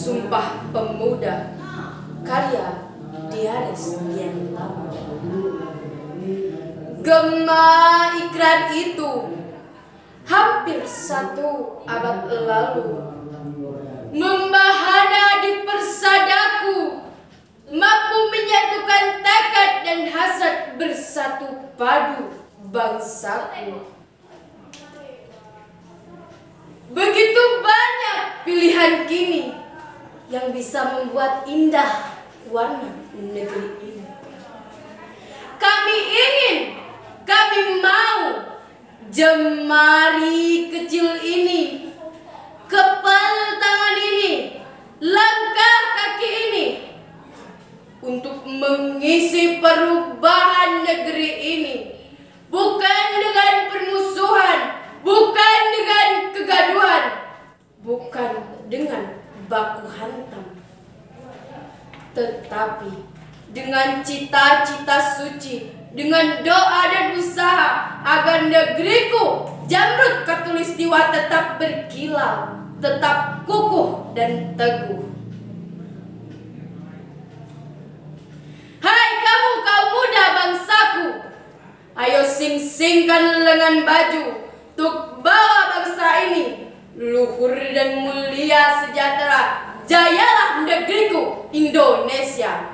Sumpah Pemuda karya Diares Dian Lama. Gema ikrar itu hampir 1 abad lalu membahana di persadaku, mampu menyatukan tekad dan hasrat bersatu padu bangsaku. Begitu banyak pilihan kini yang bisa membuat indah warna negeri ini. Kami ingin, kami mau jemari kecil ini, kepal tangan ini, langkah kaki ini untuk mengisi perubahan negeri ini. Bukan dengan permusuhan, bukan dengan kegaduhan, bukan dengan baku hantam, tetapi dengan cita-cita suci, dengan doa dan usaha agar negeriku Jamrud Khatulistiwa tetap berkilau, tetap kukuh dan teguh. Hai kamu kaum muda bangsaku, ayo sing-singkan lengan baju untuk bawa bangsa ini luhur dan mulia sejahtera. Jayalah negeriku Indonesia.